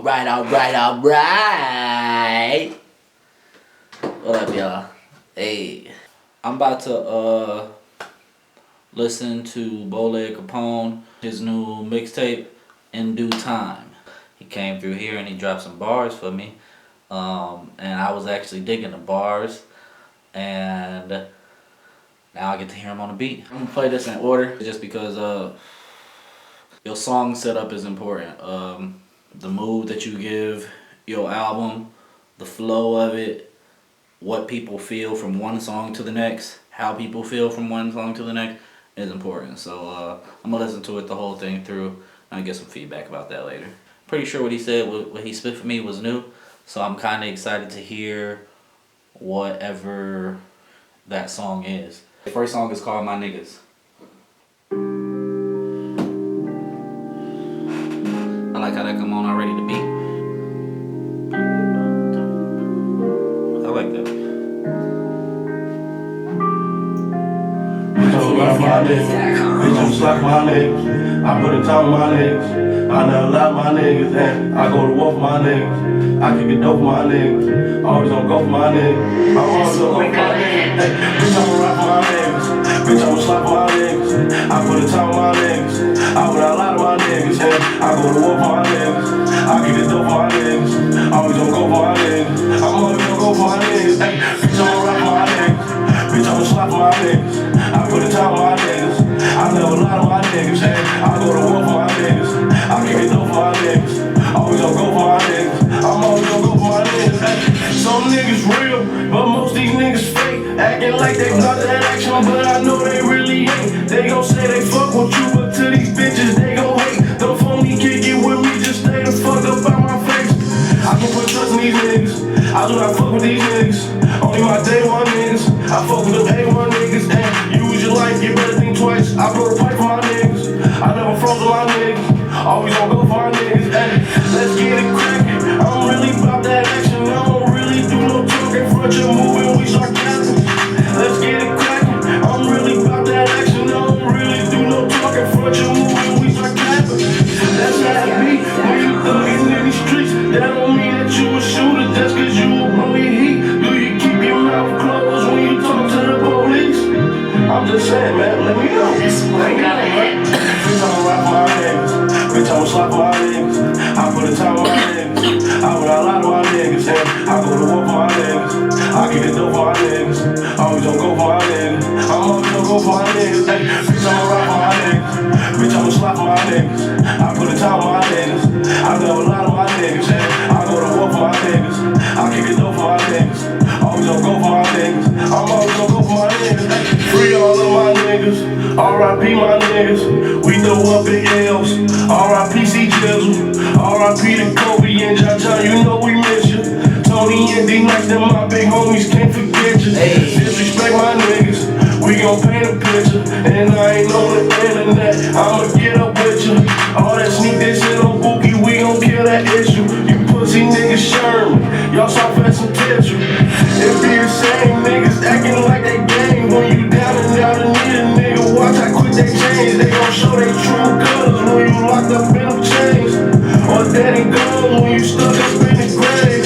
Alright, alright, alright. What up, y'all? Hey. I'm about to listen to Boleg Capone, his new mixtape, In Due Time. He came through here and he dropped some bars for me. And I was actually digging the bars. And now I get to hear him on the beat. I'm gonna play this in order just because your song setup is important. The mood that you give your album, the flow of it, what people feel from one song to the next, how people feel from one song to the next is important. So I'm gonna listen to it the whole thing through and I'll get some feedback about that later. Pretty sure what he said, what he spit for me was new, so I'm kind of excited to hear whatever that song is. The first song is called My Niggas. I like how that come on already, the beat. I like that. Bitch, I'm like my niggas. Bitch, I'm slap my niggas. I put a top on my niggas. I never lie my niggas. And I go to war for my niggas. I kick it dope for my niggas. Always gonna go for my niggas. I'm always gonna go for my niggas. Hey, bitch, I'ma rock for my niggas. Bitch, I'ma slap my niggas. I put a top on my niggas. I would not lie to my niggas. And I go to war for my niggas. I kick it dope for my niggas. Always gonna go for my niggas. I'm always gonna go for my niggas. Hey, bitch, I'ma rock for my niggas. Bitch, I'ma slap my niggas. I put a top on my niggas. I never lie to my niggas. Hey, I go to war for my niggas. I kick it dope for my niggas. Always gonna go for my niggas. I'm always gonna go for my niggas. Hey, some niggas real, but most these niggas fake. Acting like they got that action, but I know they really ain't. They gon' say they fuck with you, but to these bitches they gon' hate. Don't phone me, kick it with me, just stay the fuck up out my face. I can put trust in these niggas. I do not fuck with these niggas. Only my day one niggas. I fuck with them A1 niggas. And use your life, you better think twice. I blow the pipe for my niggas. I never froze with my niggas. Always gonna go for my niggas. And let's get it crackin'. I'm really about that action. I don't really do no talking. Front your moving, we start gassing. Let's get it crackin'. I'm really about that action. I don't really do no talking. Front your moving, we start gassing. That's how it be when you thuggin' in these streets. That don't mean that you a shooter just cause you a blow your heat. Do you keep your mouth closed when you talk to the police? I'm just saying, man, let me know. This boy got a hit. Bitch, I'ma rock my niggas. Bitch, I'ma slap my niggas. I put a top on my niggas. I would not lie to my niggas. And I go to war for my niggas. I kick it dope for my niggas. Always gonna go for my niggas. I'm always gonna go for my niggas. Hey, bitch, I'ma rock my niggas. Bitch, I'ma slap my niggas. I put a top on my niggas. I never lie to my niggas. And I go to war for my niggas. I kick it dope for my niggas. Always gonna go for my niggas. I'm always gonna go for my niggas. Hey, free all of my niggas. R.I.P. my niggas. We throw up big L's. R.I.P. C. Jizzle. R.I.P. to Kobe and Jaja. You know we miss you. Tony and D-Nice, them my big homies, can't forget you. Hey. Disrespect my niggas. We gon' paint a picture. And I ain't on the internet. I'ma get up with you. All that sneak this shit on Bookie, we gon' kill that issue. You pussy niggas Sherman. Y'all soft as some tissue. It be the same niggas acting like they gang. When you down and out and need a nigga, watch how quick they change. They gon' show they true colors when you locked up in them chains. Or dead and gone when you stuck up in the grave.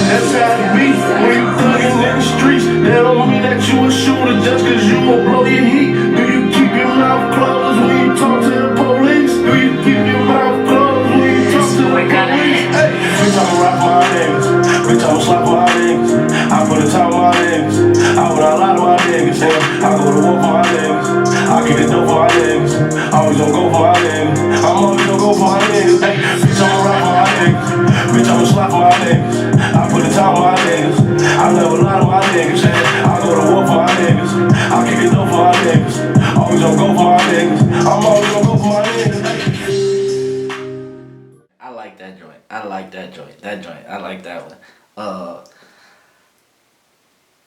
That's how it be when you thuggin' in the streets. That don't mean that you a shooter just cause you won't blow your heat. Do you keep your mouth closed when you talk to the police? Do you keep your mouth closed when you talk to the police? Hey, bitch, I'ma rock my niggas. Bitch, I'ma slap my niggas. I put a top on my niggas. I would not lie to my niggas. And I go to war for my niggas. I kick it dope for my niggas. Always gonna go for my niggas. I'm always gonna go for my niggas. Hey, bitch, I'ma rock for my niggas. Bitch, I'ma slap my niggas. I put a top on my niggas. I never lie to my niggas. And I go to war for my niggas. I kick it dope for my niggas. Always gonna go for my niggas. I'm always gonna go for my niggas. Hey. I like that joint. I like that joint. That joint. I like that one.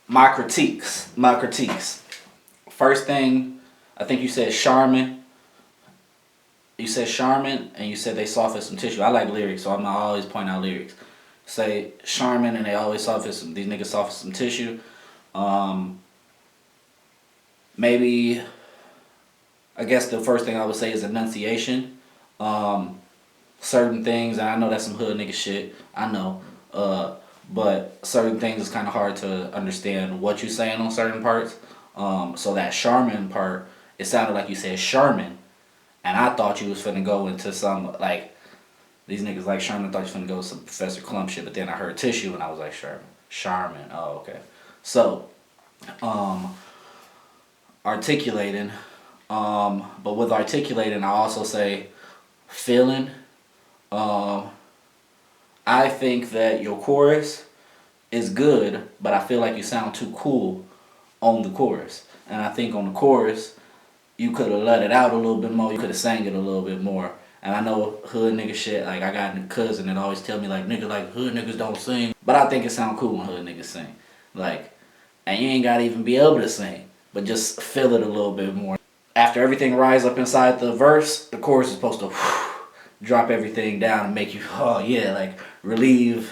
My critiques. First thing, I think you said Charmin. You said Charmin and you said they soft as some tissue. I like lyrics, so I'm gonna always point out lyrics. Say Charmin and they always soft as some, these niggas soft as some tissue. Maybe, I guess the first thing I would say is enunciation. certain things, and I know that's some hood nigga shit. I know. But certain things is kind of hard to understand what you saying on certain parts. So that Charmin part, it sounded like you said Charmin, and I thought you was finna go into some like these niggas like Sherman. I thought you was finna go some Professor Clump shit, but then I heard tissue and I was like Charmin. Oh, okay. So, articulating. But with articulating, I also say feeling. I think that your chorus is good, but I feel like you sound too cool on the chorus. And I think on the chorus, you could have let it out a little bit more. You could have sang it a little bit more. And I know hood nigga shit, like I got a cousin that always tell me like nigga like hood niggas don't sing. But I think it sound cool when hood niggas sing. Like, and you ain't gotta even be able to sing, but just feel it a little bit more. After everything rise up inside the verse, the chorus is supposed to drop everything down and make you, oh yeah, like relieve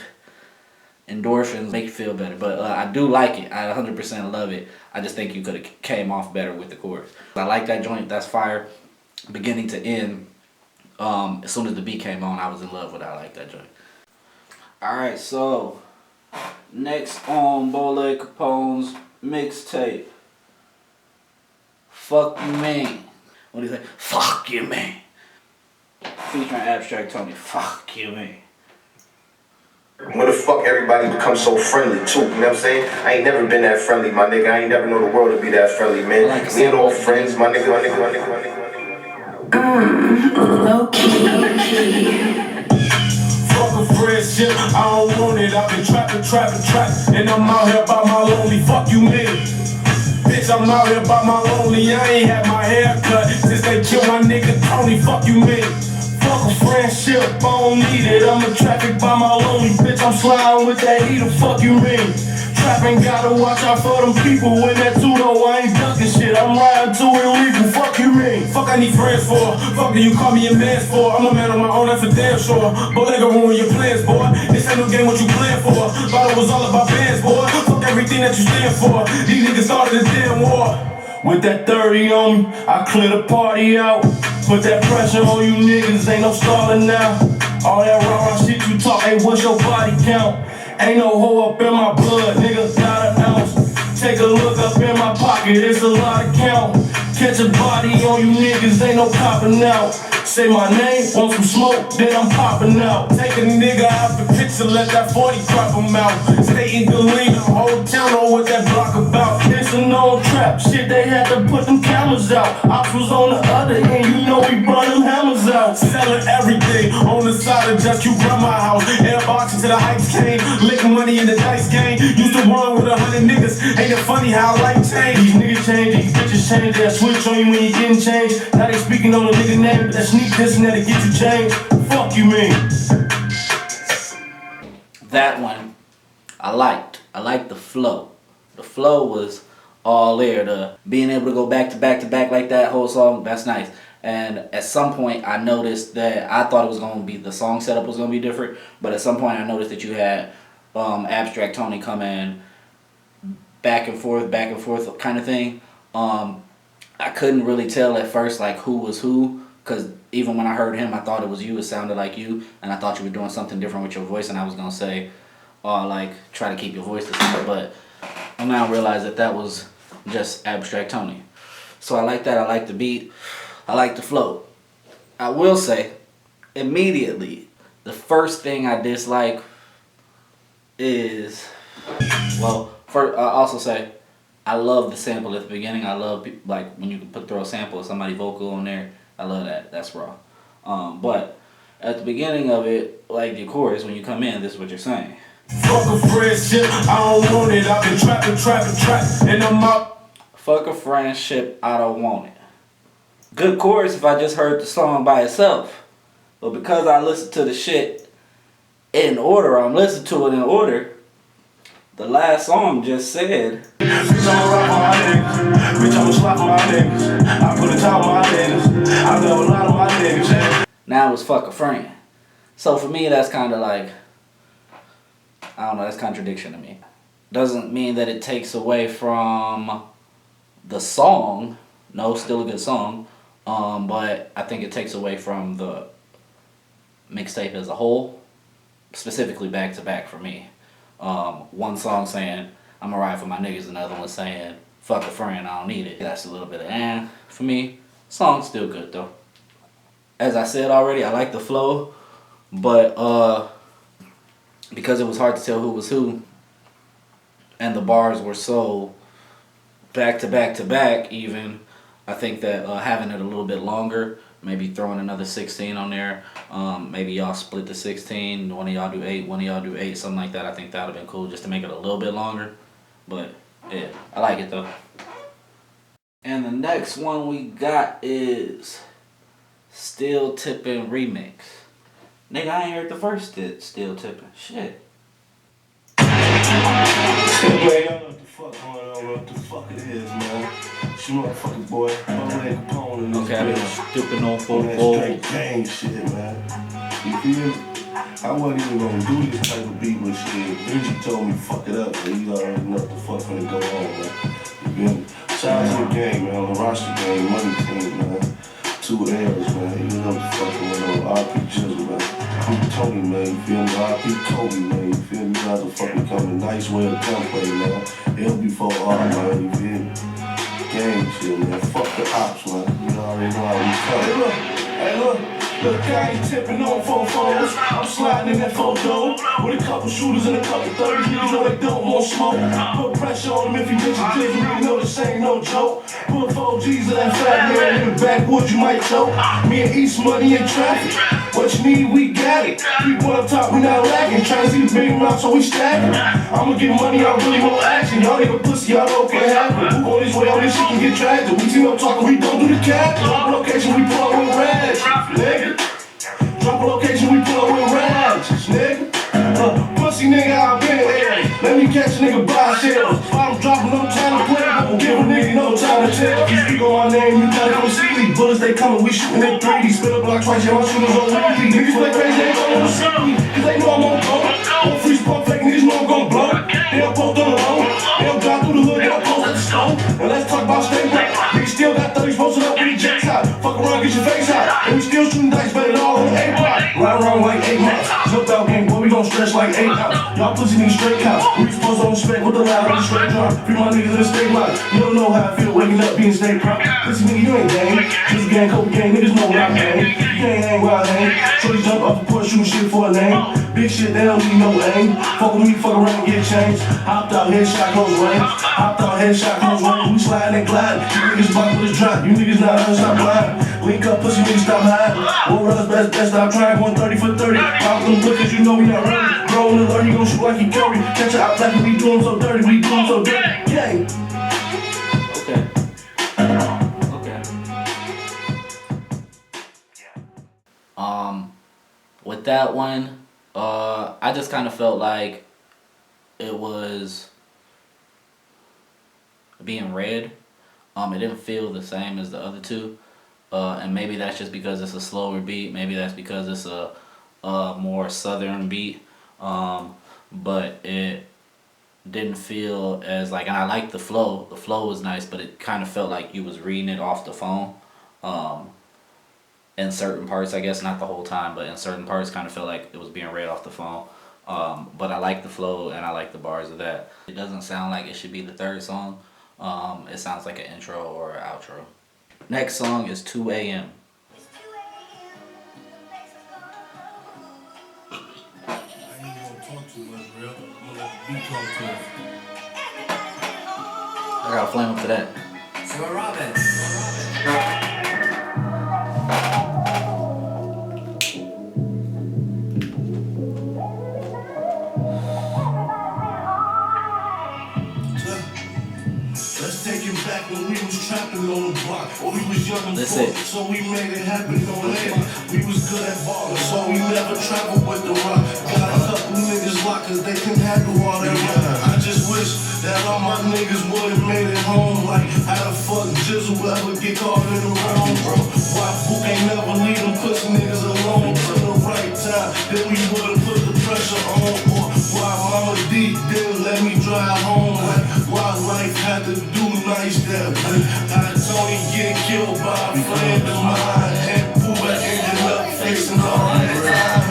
endorphins, make you feel better. But I do like it. I 100% love it. I just think you could have came off better with the chorus. I like that joint. That's fire, beginning to end. As soon as the beat came on, I was in love with it. I like that joint. All right, so next on Boleg Capone's mixtape, Fuck You Man. What do you say? Fuck You Man. Featuring Abstract Tony. Fuck You Man. When the fuck everybody becomes so friendly too, you know what I'm saying? I ain't never been that friendly, my nigga. I ain't never know the world to be that friendly, man. Like We ain't all friends, my nigga. Low key. Fuck a friendship, I don't want it. I've been trapping, and I'm out here by my lonely. Fuck you, man. Bitch, I'm out here by my lonely. I ain't had my hair cut since they killed my nigga Tony. Fuck you, man. Fuck a friendship, I don't need it. I'm a traffic by my lonely. Bitch, I'm sliding with that heater. Fuck you, man. Trapping, gotta watch out for them people. When that two-though, I ain't ducking shit. I'm riding too illegal. Fuck you, man. Fuck I need friends for. Fuck do you call me a man for? I'm a man on my own, that's for damn sure. But they gon' ruin your plans, boy. This ain't no game what you plan for. Thought it was all about bands, boy. Fuck everything that you stand for. These niggas started this damn war. With that 30 on me, I clear the party out. Put that pressure on you niggas, ain't no stalling now. All that raw shit you talk, hey, what's your body count? Ain't no hoe up in my blood, nigga, not an ounce. Take a look up in my pocket, it's a lot of count. Catch a body on you niggas, ain't no popping out. Say my name, want some smoke, then I'm popping out. Take a nigga out the picture, let that 40 crop him out. Stay in the lead, the whole town know what that block about. It's a known trap, shit, they had to put them cameras out. Ops was on the other end, you know we brought them hammers out. Selling everything on the side of just you run my house. Airboxing to the heights came, licking money in the dice game. Used to run with 100 niggas, ain't it funny how life changed? These niggas change, these bitches change, that switch on you when you getting changed. Now they speaking on a nigga name, but that sneak this and that to get you changed. Fuck you, man. That one, I liked. I liked the flow. The flow was all there. The being able to go back to back to back like that whole song, that's nice. And at some point, I noticed that I thought it was going to be, the song setup was going to be different, but at some point I noticed that you had Abstract Tony come in back and forth kind of thing. I couldn't really tell at first like who was who, because even when I heard him, I thought it was you. It sounded like you, and I thought you were doing something different with your voice, and I was going to say, like, try to keep your voice the same, but I now realize that that was just Abstract Tony. So I like that. I like the beat. I like the flow. I will say, immediately, the first thing I dislike is, well, first, I also say, I love the sample at the beginning. I love, like, when you can throw a sample of somebody vocal on there. I love that. That's raw. But at the beginning of it, like the chorus, when you come in, this is what you're saying. Fuck a friendship, I don't want it. I've been trapping, and I'm out. Fuck a friendship, I don't want it. Good chorus if I just heard the song by itself. But because I listened to the shit in order, I'm listening to it in order, the last song just said, Bitch, I'ma rock my niggas. Bitch, I'ma slap my niggas. I put a top on my niggas. I love a lot of my niggas. Yeah. now it's fuck a friend. So for me, that's kind of like, I don't know, that's contradiction to me. Doesn't mean that it takes away from the song. No, still a good song. But I think it takes away from mixtape as a whole, specifically back to back for me. One song saying I'ma ride for my niggas, another one saying fuck a friend, I don't need it. That's a little bit of for me. Song's still good though. As I said already, I like the flow, but because it was hard to tell who was who, and the bars were so back to back to back even, I think that having it a little bit longer, maybe throwing another 16 on there, maybe y'all split the 16, one of y'all do 8, one of y'all do 8, something like that. I think that would have been cool just to make it a little bit longer. But yeah, I like it though. And the next one we got is Still Tippin' Remix. Nigga, I ain't heard the first Still Tippin'. Shit. Anyway, y'all know what the fuck going on, what the fuck it is, man. It's your motherfucking boy, Boleg Capone in this Okay, I've been bitch. stupid on On full. that straight gang shit, man. You feel me? I wasn't even gonna do this type of beat with shit. Benji told me fuck it up, but you already know what the fuck finna go on, man. You feel me? Shout out to the gang, man, on the roster gang, money team, man. 2 L's, man. You know what the fuck going on. RP Jizzle, man. RP Tony, man. You feel me? RP Kobe, man. You feel me? You guys will fucking come a nice way to come play, man. L before R, man. You feel me? Gang shit, man. Fuck the ops, man. You already know how we come. Hey, look. Look, I ain't tipping on 4-4s. I'm sliding in that photo with a couple shooters and a couple 30s. Niggas know they don't want smoke. Put pressure on them if you bitches jizzle. You know this ain't no joke. Put 4 G's of that fat man in the backwoods, you might choke. Me and East money in traffic. What you need, we got it. People up top, we not lacking. Trying to see the big amount, so we stacking. I'ma get money, I really want action. Y'all nigga pussy, y'all know what can happen. Who on this way, all this shit can get tragic. We team up talking, we don't do the cap. Drop a location, we pull up with rags, nigga. Drop a location, we pull up with rags, nigga. Pussy nigga, I been there. Let me catch a nigga by shells. I'm dropping no time to play, but give a nigga no time to tell. If you speak on my name, you gotta come see me. Bullets, they coming, we shooting at 3D. Spin a block twice, yeah, my shooters on weekly. Niggas play crazy, they don't wanna see me. Cause they know I'm on go. Don't freeze pump fake, niggas know I'm gon' blow. They don't post on the road. They don't drive through the hood, they don't post at the stove. And let's talk about stay black. Niggas still got 30s posted up with the jets hot. Fuck around, get your face hot. And we still shooting dice, bet it all on the A-block. Ride around like 8 months. Jumped out game, boy, we gon' stretch like 8 hours. Y'all pussy niggas straight cops. We supposed on spec with the loud on the straight drop. Free my niggas in the state block. You don't know how I feel waking up being state prop. Pussy nigga, you ain't gang. Just gang, Kobe gang, niggas know what I gang. You can't hang where I hang. Shorty jump off the porch, shooting shit for a name. Big shit, they don't need no aim. Fuck with me, fuck around and get changed. Hopped out, headshot, close range. Hopped out, headshot, close range. We sliding and gliding. You niggas block with a drop. You niggas not done, stop lying. Link up, pussy niggas stop hiding. One runners, best, stop trying. Going 30 for 30. Pop them cause you know we not running. Grown alert, he gon' shoot like he Curry. Catch her out like we do him so dirty, we do him so dirty. Gang. Okay. With that one, I just kind of felt like it was being read. It didn't feel the same as the other two. And maybe that's just because it's a slower beat. Maybe that's because it's a more southern beat. But it didn't feel as like, and I liked the flow. The flow was nice, but it kind of felt like you was reading it off the phone. In certain parts, I guess, not the whole time, but in certain parts kind of felt like it was being read off the phone. But I like the flow and I like the bars of that. It doesn't sound like it should be the third song. It sounds like an intro or an outro. Next song is 2 a.m. I got a flame up to that. So Robin. Let's take it back when we was trapping on the block. We was young and That's poor, it. so we made it happen on land. We was good at ballin', so we never traveled with the rock. Got a couple niggas locked cause they couldn't handle all that rock. I just wish that all my niggas would've made it home. Like, how the fuck Jizzle ever get caught in the wrong, bro? Why Book ain't never leave them pussy niggas alone to the right time? Then we would've put the pressure on. Or why Mama D didn't let me drive home? Like, why life had to do nice there? How Tony get killed by a friend of mine, and Pooh ended up facing all that time.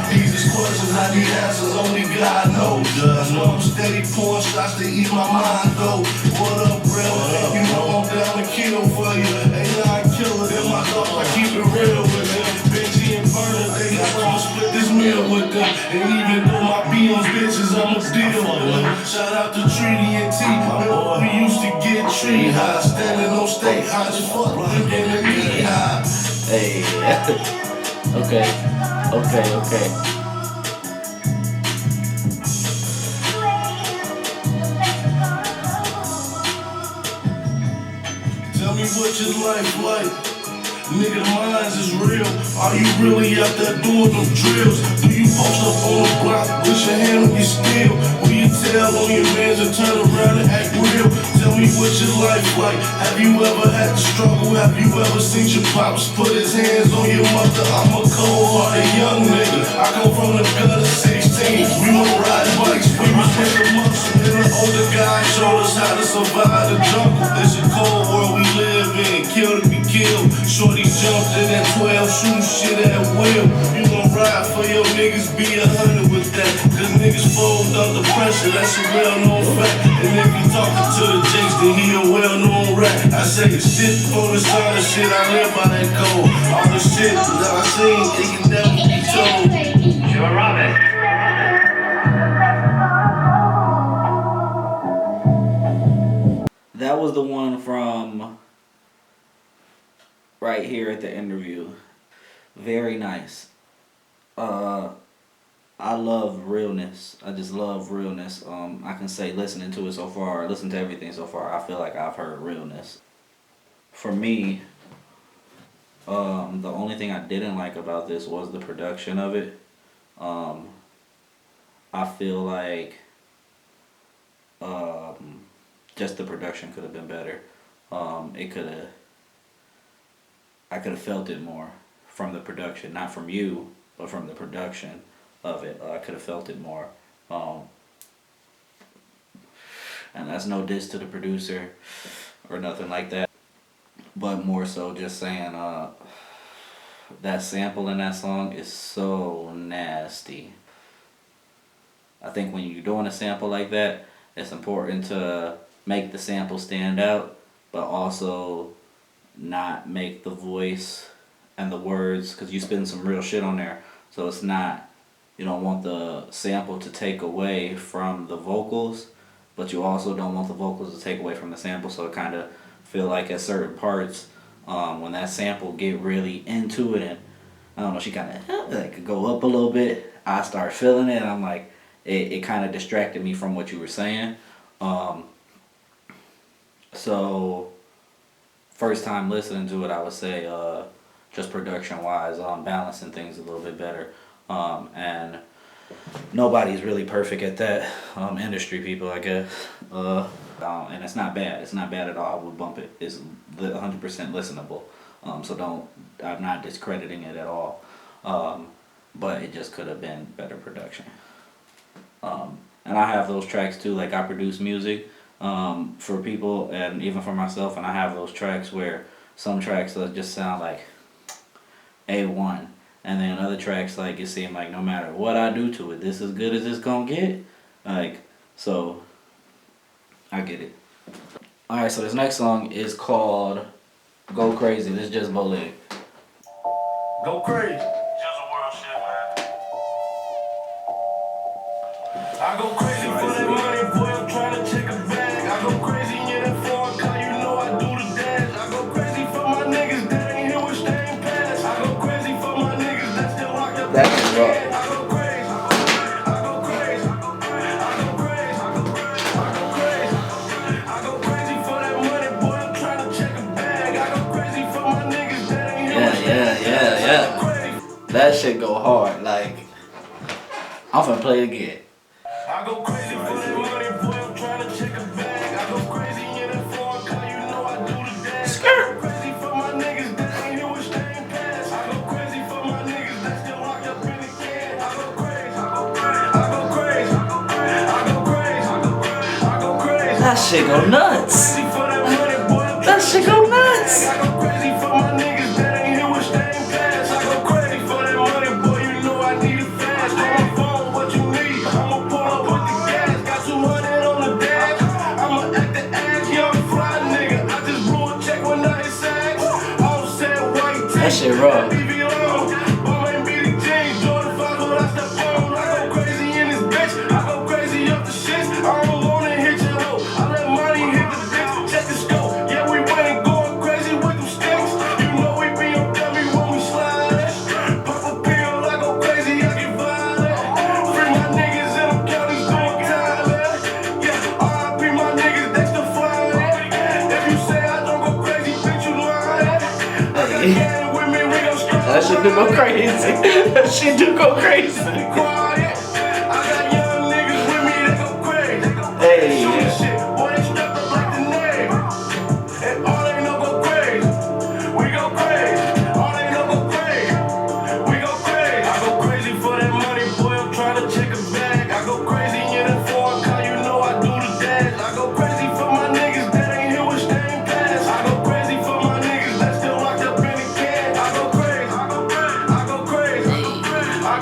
God knows. I'm steady pouring shots to ease my mind though. What up, real? You know I'm down to kill for you. A9 killer, in my thoughts, I keep it real with them. Benji and Burner, they got I'ma split this meal with them. And even though my beat on bitches, I'ma deal with them. Shout out to Treaty and T, we used to get tree high. Standing on state high as fuck, looking at me high. Hey. Okay. Tell me what your life like. Nigga, mine is real. Are you really out there doing them drills? Do you post up on the block with your hand on your steel? Will you tell on your mans and turn around and act real? Tell me what your life like. Have you ever had to struggle? Have you ever seen your pops put his hands on your mother? I'm a cold-hearted young nigga. I come from the gutter 16. We would ride bikes, we was with the muscle. And the older guy showed us how to survive the jungle. It's a cold world we live in. Kill to be killed. Shorty jumped in that 12 shoot shit at will. You gon' ride for your niggas, be 100 with that. Cause niggas fold under pressure, that's a well-known fact. And if you talking to the Jakes, then he a well-known rat. I say shit for the sign of shit, I live by that code. All the shit that I seen, it can never be told. Sure, Robin. That was the one from right here at the interview. Very nice. I love realness. I just love realness. I can say listening to it so far, listen to everything so far, I feel like I've heard realness. For me, the only thing I didn't like about this was the production of it. I feel like just the production could have been better. I could have felt it more from the production, not from you, but from the production of it. I could have felt it more. And that's no diss to the producer or nothing like that, but more so just saying that sample in that song is so nasty. I think when you're doing a sample like that, it's important to make the sample stand out, but also not make the voice and the words, because you spend some real shit on there, so it's not, you don't want the sample to take away from the vocals, but you also don't want the vocals to take away from the sample, so it kind of feel like at certain parts, when that sample get really into it, and I don't know, she kind of like go up a little bit, I start feeling it, and I'm like, it kind of distracted me from what you were saying. So first time listening to it, I would say just production wise, balancing things a little bit better, and nobody's really perfect at that, industry people, I guess, and it's not bad, at all. I would bump it, it's 100% listenable, so I'm not discrediting it at all, but it just could have been better production. And I have those tracks too, like I produce music for people and even for myself, and I have those tracks where some tracks just sound like A1, and then other tracks like it seem like no matter what I do to it, this is good as it's gonna get, like, so I get it. Alright, so this next song is called Go Crazy. This is just Boleg. Go crazy. Just a world shit, man. I go crazy for that money, boy, I'm trying to check a bag. I go crazy in that foreign car, you know I do the dash. I go crazy for my niggas that ain't here, wish they ain't passed. I go crazy for my niggas that still locked up. That's rough. I go crazy, I go crazy, I go crazy, I go crazy, I go crazy, I go crazy for that money, boy, I'm trying to check a bag. I go crazy for my niggas that ain't here, Yeah. That shit go hard. Like, I'm finna play it again. I go crazy for that money, boy, I'm trying to check a bag. I go crazy in that foreign car, you know I do the dash. I go crazy for my niggas that ain't here, wish they ain't passed. I go crazy for my niggas that still locked up in the can. I go crazy, I go crazy, I go crazy, I go crazy, I go crazy, I go crazy, I go crazy. That shit go nuts. That shit go nuts. I go crazy for my niggas that ain't here, wish they ain't passed. I go crazy for that money, boy, you know I need it fast. On my phone, what you need, I'ma shit raw. That shit do go crazy. That shit do go crazy. Hey.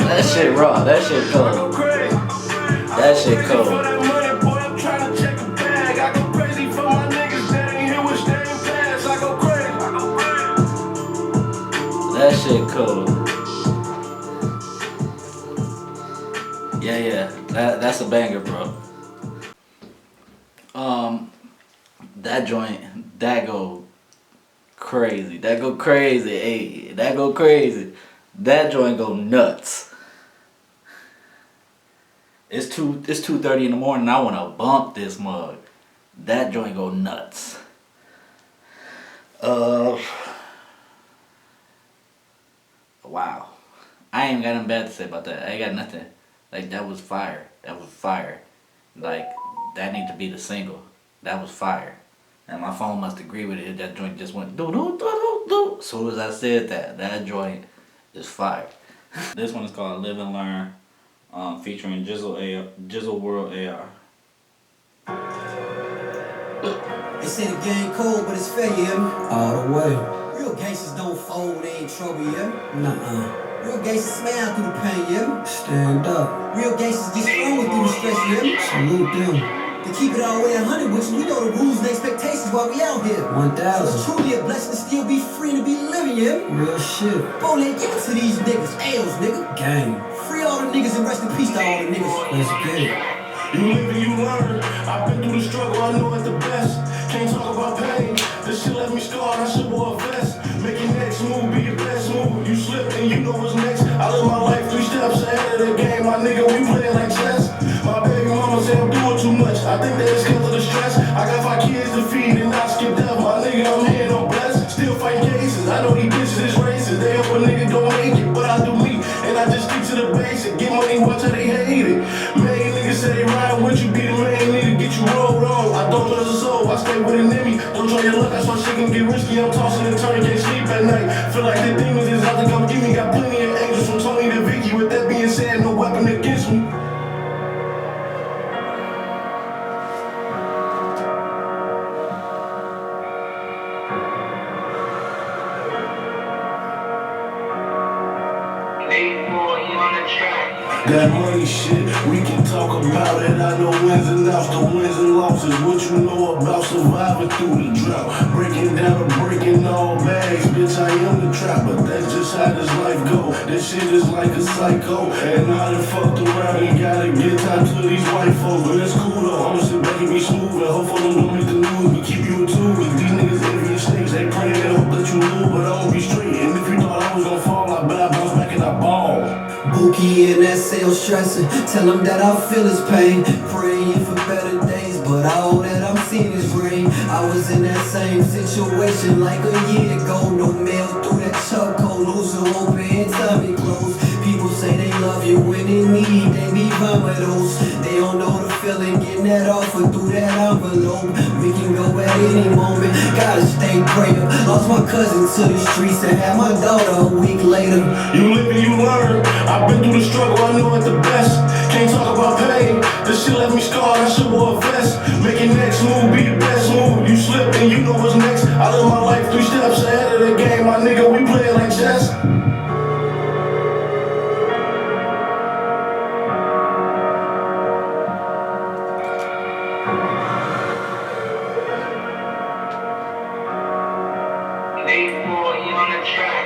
That shit raw. That shit cold. That shit cold. That shit cold. Yeah. That's a banger, bro. That joint, that go crazy. That go crazy. Hey, that go crazy. That joint go nuts. It's 2:30 in the morning. I wanna bump this mug. That joint go nuts. Wow. I ain't got nothing bad to say about that. I ain't got nothing. Like, that was fire. That was fire. Like, that need to be the single. That was fire. And my phone must agree with it. That joint just went do do do do do. As soon as I said that joint is fire. This one is called Live and Learn, featuring Jizzle World AR. They say the game cold, but it's fair, yeah. All the way. Real gangsters don't fold, they ain't trouble, yeah. Nuh-uh. Real gangsters smile through the pain, yeah. Stand up. Real gangsters get stronger through the stress, yeah. Salute them. To keep it all the way 100 with you, we know the rules and expectations while we out here. 1,000. So it's truly a blessing to still be free to be living, yeah. Real shit. Boleg, give it to these niggas. Ales, nigga. Gang. Free all the niggas and rest in peace to all the niggas. Let's get it. You live and you learn. I've been through the struggle, I know it the best. Can't talk about pain. This shit left me scarred, I should wear a vest. Make your next move be your best move. You slip and you know what's next. I live my life 3 steps ahead of the game. My nigga, we play like chess. My baby mama say I'm doing too much. I think that it's because of the stress. I got 5 kids to feed and I skip death. My nigga, I'm here and I'm blessed. Still fighting cases. I know these bitches is racist. They hope a nigga don't make it, but I do me. And I just stick to the basic. Get money, watch how they hate it. Main niggas say they ride with you, be the main nigga, get you rolled on. I don't trust a soul, I stay with an enemy. Don't try your luck, that's why shit can get risky. I'm tossing and turning, can't sleep at night. Feel like the demons is out to come get me. Got plenty of angels from Tony to Vicky. With that being said, no weapon against me. That money shit, we can talk about it. I know wins and outs, the wins and losses. What you know about surviving through the drought? Breaking down and breaking all bags. Bitch, I am the trap, but that's just how this life go. This shit is like a psycho. And I done fucked around and gotta get time to these white folks. But it's cool though, I'ma sit back and be smooth. And hope for them don't make the news, but keep you in tune. Cause these niggas envious snakes, they praying and hope that you lose. But I'ma be straight, and if you thought I was gonna fall, I bet I bounce back and I ball. Bookie in that sales stressing. Tell them that I feel his pain. Praying for better days, but all that I'm seeing is rain. I was in that same situation like a year ago. No mail through that chokehold, losing hope and time it close. People say they love you when in need, they need those. They don't know the feeling, getting that offer through that envelope. We can go at any moment, gotta stay praying. Lost my cousin to the streets and had my daughter a week later. You live and you learn. I've been through the struggle, I know it the best. Can't talk about pain. This shit left me scarred, I should wear a vest. Make your next move be the best move. You slip and you know what's next. I live my life 3 steps ahead of the game. My nigga, we play like chess. Boy, you on the track.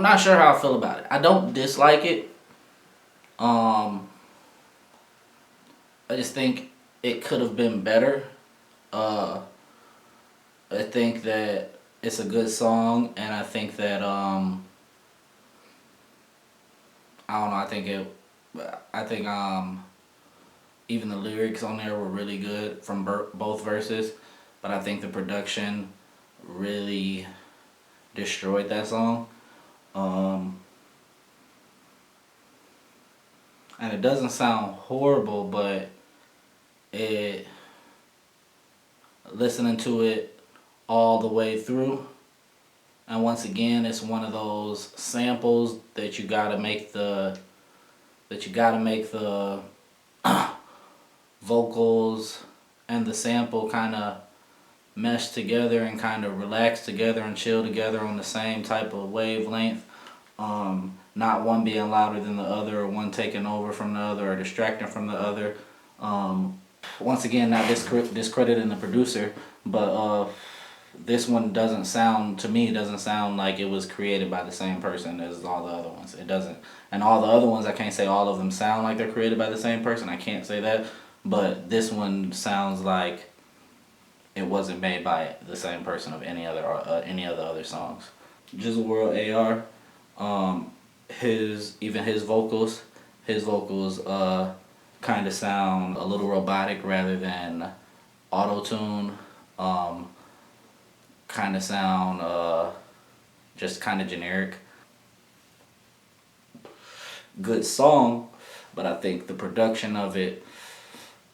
I'm not sure how I feel about it. I don't dislike it. I just think it could have been better. I think that it's a good song, and I think that I don't know. I think even the lyrics on there were really good from both verses, but I think the production really destroyed that song. And it doesn't sound horrible, but it listening to it all the way through, and once again, it's one of those samples that you gotta make the vocals and the sample kind of mesh together and kind of relax together and chill together on the same type of wavelength. Not one being louder than the other, or one taking over from the other, or distracting from the other. Once again, not discrediting the producer, but this one doesn't sound, to me, it doesn't sound like it was created by the same person as all the other ones. It doesn't. And all the other ones, I can't say all of them sound like they're created by the same person. I can't say that. But this one sounds like it wasn't made by the same person of any of the other songs. Jizzle World AR, his vocals kind of sound a little robotic rather than auto-tune. Kind of sound just kind of generic. Good song, but I think the production of it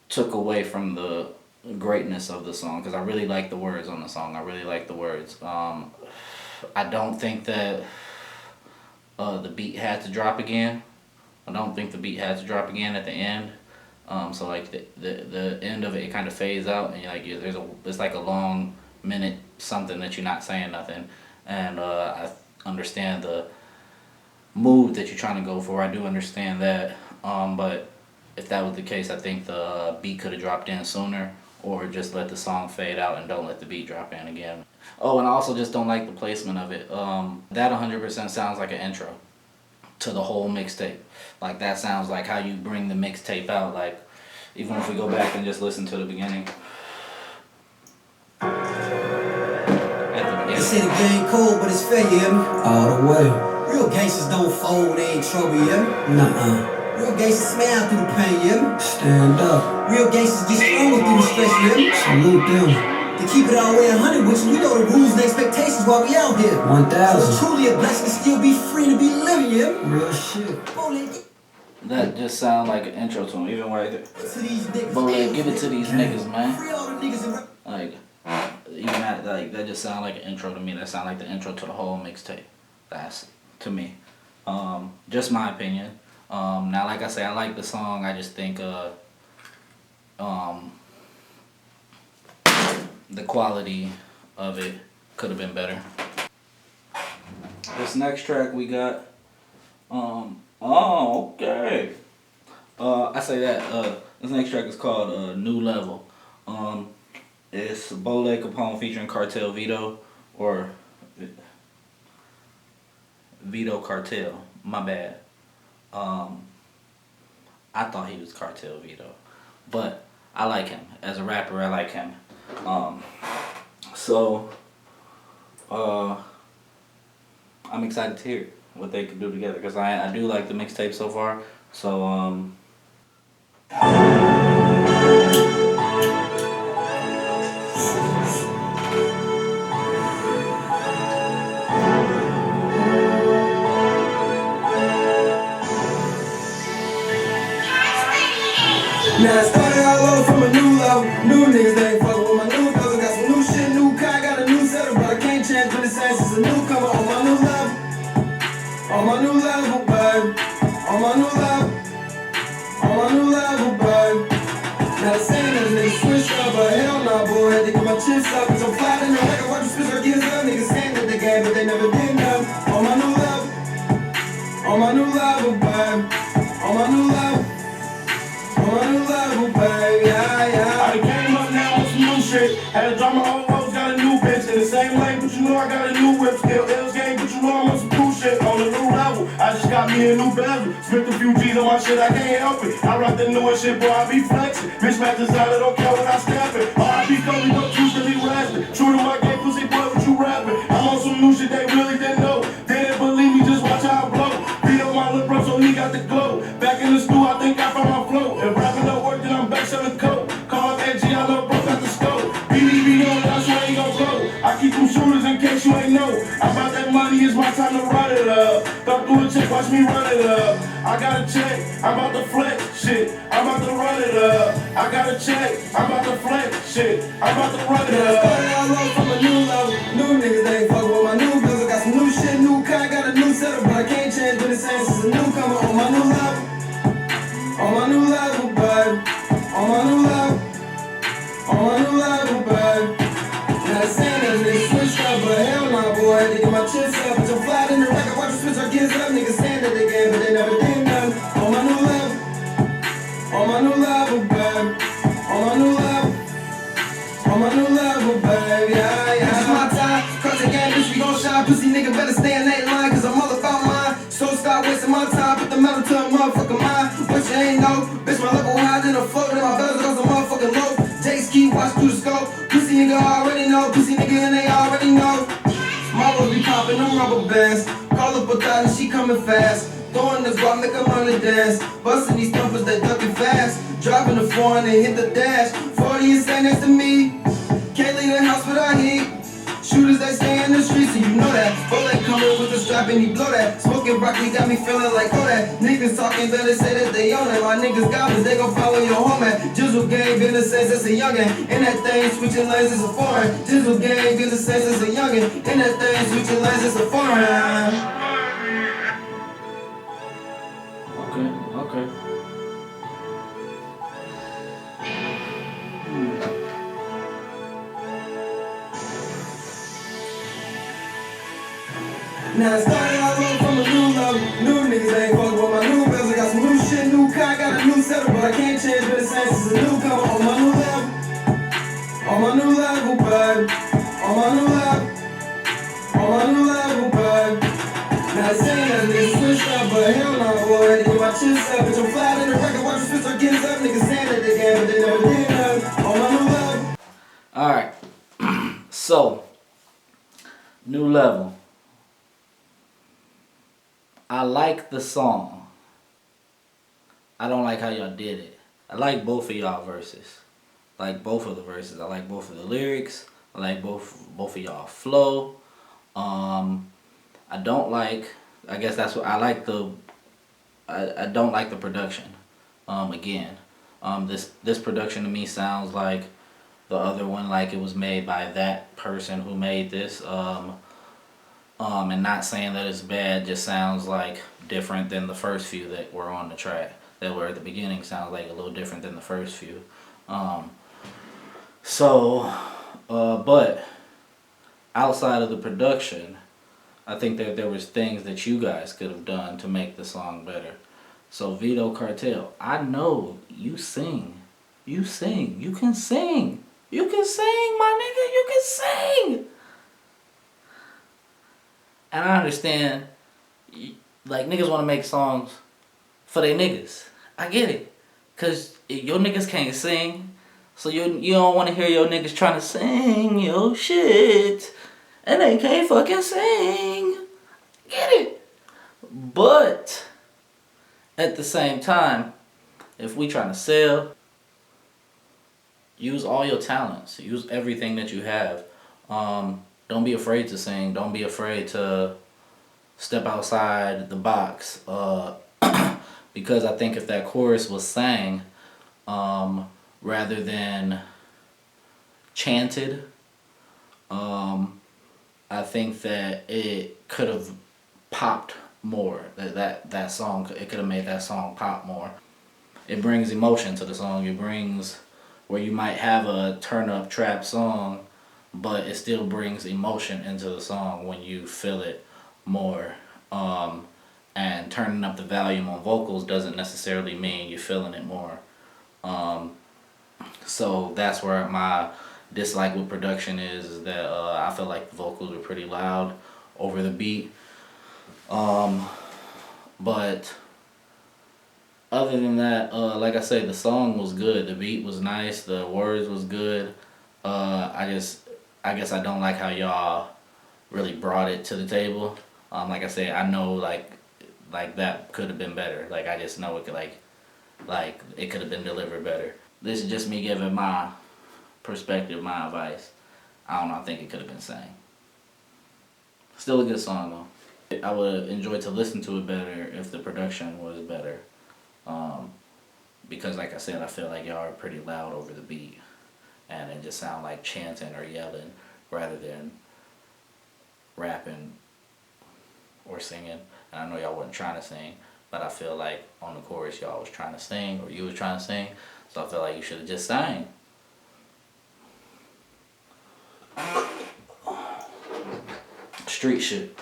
took away from the greatness of the song, because I really like the words on the song. I really like the words. I don't think that the beat had to drop again. I don't think the beat had to drop again at the end. So like the end of it kind of fades out, and like it's like a long minute something that you're not saying nothing. And I understand the mood that you're trying to go for. I do understand that. But if that was the case, I think the beat could have dropped in sooner, or just let the song fade out and don't let the beat drop in again. Oh, and I also just don't like the placement of it. That 100% sounds like an intro to the whole mixtape. Like, that sounds like how you bring the mixtape out. Like, even if we go back and just listen to the beginning. They say the game cold, but it's fair, you hear me? All the way. Real gangsters don't fold, they ain't trouble, you hear me? Nuh-uh. Real gangsters smile through the pain, you hear me? Stand up. Real gangsters get stronger through the stress, you hear me? Salute them. To keep it all the way 100 with you, we know the rules and expectations while we out here. 1,000. So it's truly a blessing to still be free to be living, you hear me? Real shit. That just sound like an intro to him, even right there. Boleg, give it to these niggas, man. Like, even that just sound like an intro to me. That sound like the intro to the whole mixtape. That's, to me, just my opinion. Now, like I say, I like the song. I just think the quality of it could have been better. This next track we got, okay. I say that, this next track is called New Level. It's Boleg Capone featuring Cartel Vito, or Vito Cartel, my bad. I thought he was Cartel Vito, but I like him. As a rapper, I like him. I'm excited to hear what they could do together, because I do like the mixtape so far. So now I started all over from a new level. New niggas, they ain't fucking with my new cousin. Got some new shit, new car, got a new setup, but I can't change when it's ass. It's a newcomer on my new level. On my new level, babe. On my new level. On my new level, babe. Now they saying that niggas switched up, but hell nah, boy. Had to get my chips up, cause I'm fly in the record. Watch you switch up, get up. Niggas saying that they game, but they never did nothing. On my new level. On my new level, babe. On my new level. On my new level, babe, yeah. I came up now with some new shit. Had to drop my old hoes, got a new bitch. In the same lane, but you know I got a new whip. Still L's game, but you know I'm on some cool shit. On the bezel. Spent a few G's on my shit, I can't help it. I rock the newest shit, boy, I be flexing. Mismatch designer, don't care what I step it. R.I.P. Kobe, no juice to be rasping. True to my game, pussy boy, what you rapping? I'm on some new shit they really didn't know. They didn't believe me, just watch how I blow. Beat up my lil' bro, so he got the glow. Back in the stool, I think I found my flow. If rapping don't work, then I'm back selling coke. Call up AG, I love bro, got the scope. BDB on, that's where he gon' go. I keep them shooters in case you ain't know. I bought that money, it's my time to run it up. Thumb through a check, watch me run it up. I got a check, I'm about to flex shit. I'm about to run it up. I got a check, I'm about to flex shit. I'm about to run it up. Started out low from a new level. New niggas, they ain't fuckin' with my new bills. I got some new shit, new car, got a new setup, but I can't change what it's saying since a newcomer on my new level. On my new level, babe. On my new level. On my new level, babe. Now they saying that niggas switched up, but hell nah, boy. I had to get my chips up. But I'm flat in the record, watch the switch our kids up. Niggas saying that they can, but they never did nothing. On my new level. On my new level, babe. On my new level. On my new level, babe. Yeah, yeah. This is my time. Cross the game, bitch, we gon' shine. Pussy nigga better stay in that line, cause I'm all about mine. So stop wasting my time. Put the metal to a motherfucking mind. What you ain't know? Bitch, my level higher than a float. And my bells goes a motherfucking low. Jace keep watch through the scope. Pussy nigga already know. Pussy nigga and they already know. Marbles be popping them rubber bands. Call up a thought and she coming fast. Throwing this block, make 'em wanna dance. Busting these thumpers, they ducking fast. Driving the foreign and hit the dash. 40 and stay next to me. Can't leave the house without heat. Shooters, they stay in the streets, and you know that. Boleg coming with the strap and he blow that. Smoking broccoli got me feeling like Kodak. Niggas talking better say that they own it. My niggas goblins, they gon' follow your home at. Jizzle gang, been the sense as a youngin'. And that thing switching lanes is a foreign. Jizzle gang, been the sense as a youngin'. And that thing switching lanes is a foreign. Okay. Now I started out low from a new level. New niggas ain't fuckin' with my new bills. I got some new shit, new car, got a new setup, but I can't change what it's saying since a newcomer on my new level. On my new level, babe. On my new level. On my new level, babe. Now they saying that niggas switched up, but hell nah, boy. I had to get my chips up. Bitch, I'm flat in the record, watch the switch our kids up. Niggas saying that they can, but they never did nothing. On my new level. Alright. So, new level. I like the song. I don't like how y'all did it. I like both of y'all verses. I like both of the verses. I like both of the lyrics. I like both of y'all flow. I don't like, I guess that's what I like I don't like the production. This production to me sounds like the other one, like it was made by that person who made this. And not saying that it's bad, just sounds like different than the first few that were on the track. That were at the beginning sounds like a little different than the first few. But outside of the production, I think that there was things that you guys could have done to make the song better. So Vito Cartel, I know you sing. You sing. You can sing. You can sing, my nigga. You can sing. And I understand, like, niggas want to make songs for they niggas. I get it. Because your niggas can't sing. So you don't want to hear your niggas trying to sing your shit. And they can't fucking sing. Get it. But, at the same time, if we trying to sell, use all your talents. Use everything that you have. Don't be afraid to sing. Don't be afraid to step outside the box. Because I think if that chorus was sang rather than chanted, I think that it could have popped more. That song, it could have made that song pop more. It brings emotion to the song. It brings where you might have a turn up trap song, but it still brings emotion into the song when you feel it more. And turning up the volume on vocals doesn't necessarily mean you're feeling it more. So that's where my dislike with production is that I feel like the vocals are pretty loud over the beat. But Other than that, like I said, the song was good. The beat was nice. The words was good. I guess I don't like how y'all really brought it to the table. Like I said, I know like that could have been better. Like I just know it could like it could have been delivered better. This is just me giving my perspective, my advice. I don't know. I think it could have been sang. Still a good song though. I would enjoy to listen to it better if the production was better. Because like I said, I feel like y'all are pretty loud over the beat, and it just sound like chanting or yelling rather than rapping or singing. And I know y'all wasn't trying to sing, but I feel like on the chorus y'all was trying to sing or you was trying to sing, so I feel like you should have just sang. Street shit.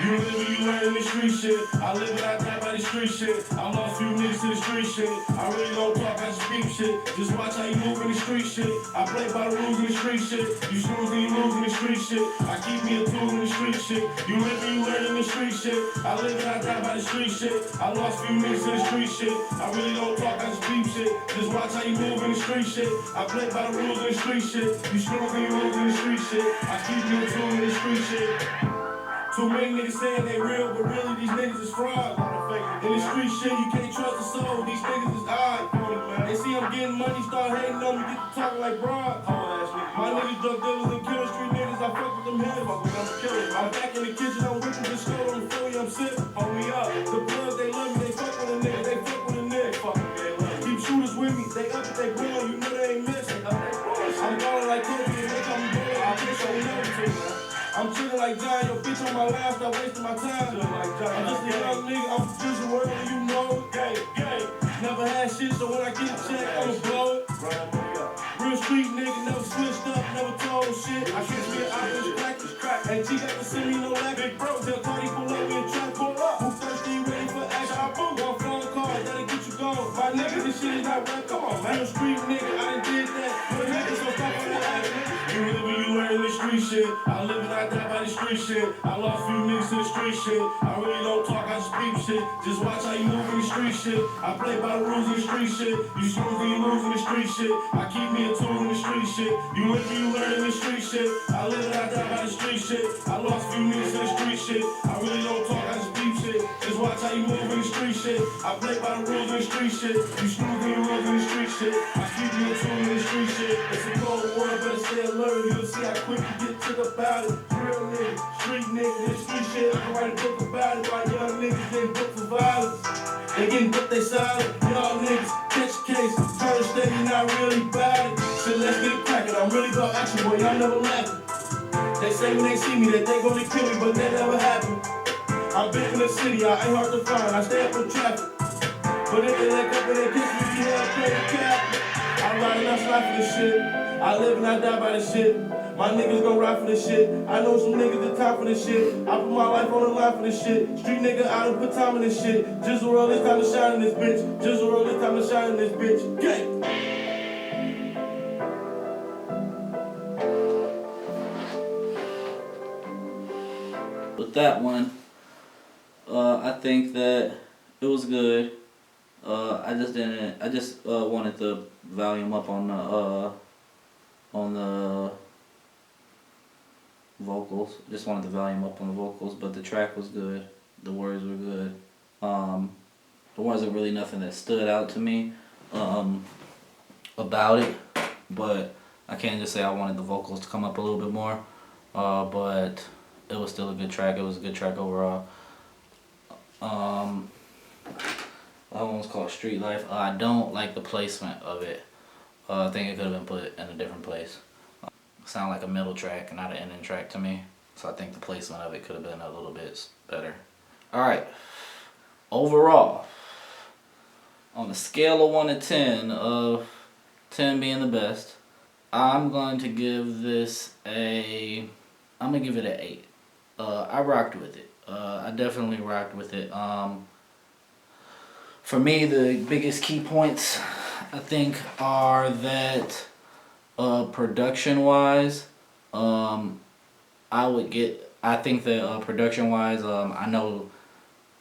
You live and you learn in the street shit. I live and I die by the street shit. I lost few niggas to the street shit. I really don't talk, I just speak shit. Just watch how you move in the street shit. I play by the rules in the street shit. You snooze and you lose in the street shit. I keep me a tool in the street shit. You live and you learn in the street shit. I live and I die by the street shit. I lost few niggas to the street shit. I really don't talk, I just speak shit. Just watch how you move in the street shit. I play by the rules in the street shit. You snooze and you lose in the street shit. I keep me a tool in the street shit. Too many niggas saying they real, but really these niggas is fraud. In the street shit, you can't trust a soul. These niggas is odd. They see I'm getting money, start hating on me, get to talking like broad. My niggas drug dealers and killer street niggas, I fuck with them heads. I'm back in the kitchen, I'm whipping the skull on the floor, I'm sick. Hold me up. The bloods, they love me, they fuck with a nigga, they fuck with a nigga. Keep shooters with me, they up if they blowin', you know they ain't missing. I'm ballin' like Kobe, and they call me Boleg. I bitch, I ain't never take that. I'm chillin' like John, yo bitch on my lap, stop wasting my time. I'm just a young nigga, I'm from Fusion World, and you know it. Never had shit, so when I get a check, I'ma blow it. Real street nigga, never switched up, never told shit. I catch me an Irish crack, and G got to send me no lag. Big bro, tell Cardi pull up and try pull up. Who thirsty, ready for action? I boom, one phone call, that'll get you going. My nigga, this shit is not rap, come on, man. Real street nigga, I done did that. Real nigga, so stop on the action. You live and you learn in the street shit. I live and I die by the street shit. I lost few niggas to the street shit. I really don't talk, I just speak shit. Just watch how you move in the street shit. I play by the rules in the street shit. You snooze and you lose in the street shit. I keep me a tool in the street shit. You live and you learn in the street shit. I live and I die by the street shit. I lost few niggas to the street shit. I really don't talk, I just speak shit. Just watch how you move in the street shit. I play by the rules in the street shit. You snooze and you lose in the street shit. I keep me a tool in the street shit. It's a cold world, better stay alert. You'll see how quick you get took about it. Real nigga, street nigga, this street shit. I can write a book about it. Why young niggas getting booked for violence? They getting booked, they silent. Y'all niggas catch a case, turn steady, not really about it. So let's get it crackin'. I'm really about action, boy. Y'all never laughing. They say when they see me that they gonna kill me, but that never happen. I'm big in the city, I ain't hard to find. I stay up in traffic. But if they look up and they kiss me, yeah, play the cap. I ride and I slide for this shit. I live and I die by this shit. My niggas gon' ride for this shit. I know some niggas that time for this shit. I put my life on the line for this shit. Street nigga, I done put time in this shit. Jizzle roll, it's time to shine in this bitch. Jizzle roll, it's time to shine in this bitch. Gang! With that one, I think that it was good. I just wanted the volume up on the vocals. Just wanted the volume up on the vocals, but the track was good. The words were good. There wasn't really nothing that stood out to me about it, but I can't just say I wanted the vocals to come up a little bit more. But it was still a good track. It was a good track overall. That one was called Street Life. I don't like the placement of it. I think it could have been put in a different place. Sound like a middle track and not an ending track to me. So I think the placement of it could have been a little bit better. Alright. Overall, On a scale of 1 to 10, of 10 being the best, I'm going to give this I'm gonna give it an 8. I rocked with it. I definitely rocked with it. For me, the biggest key points I think are that production wise, I think that production wise, I know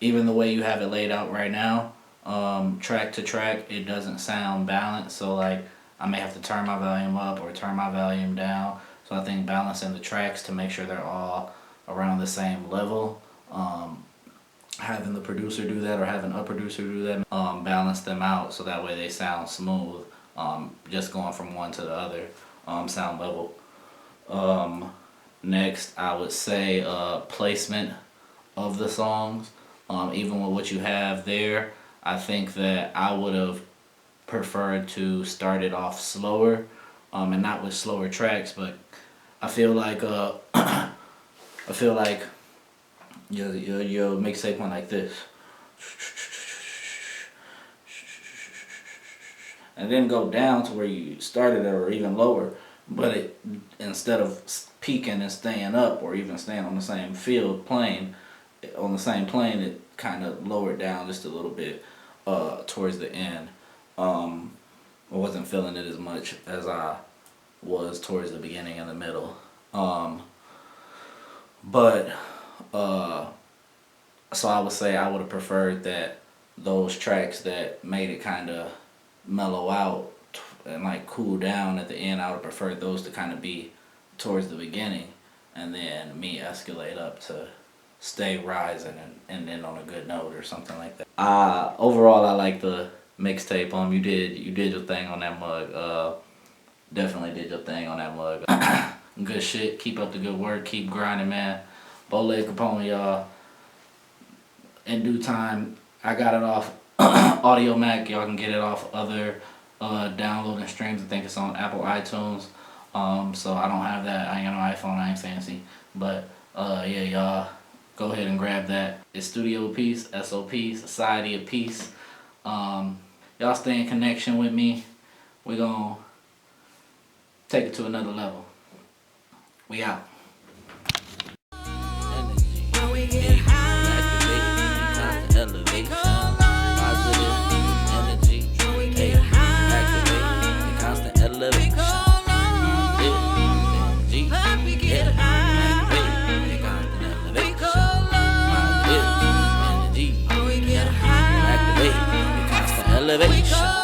even the way you have it laid out right now, track to track, it doesn't sound balanced. So like I may have to turn my volume up or turn my volume down. So I think balancing the tracks to make sure they're all around the same level. Having the producer do that or having a producer do that, balance them out so that way they sound smooth. Just going from one to the other, sound level. Next, I would say placement of the songs. Even with what you have there, I think that I would have preferred to start it off slower, and not with slower tracks, but I feel like your mixtape went like this, and then go down to where you started it or even lower, but it, instead of peaking and staying up or even staying on the same plane, it kind of lowered down just a little bit towards the end. I wasn't feeling it as much as I was towards the beginning and the middle. So I would say I would have preferred that those tracks that made it kind of mellow out and like cool down at the end, I would have preferred those to kind of be towards the beginning, and then me escalate up to stay rising and then on a good note or something like that. Overall, I like the mixtape. You did your thing on that mug. Definitely did your thing on that mug. Good shit. Keep up the good work. Keep grinding, man. Boleg Capone, y'all. In due time, I got it off Audio Mac. Y'all can get it off other downloading streams. I think it's on Apple iTunes. So I don't have that. I ain't got no iPhone. I ain't fancy. But yeah, y'all, go ahead and grab that. It's Studio Peace, SOP, Society of Peace. Y'all stay in connection with me. We gonna take it to another level. We out. Elevation.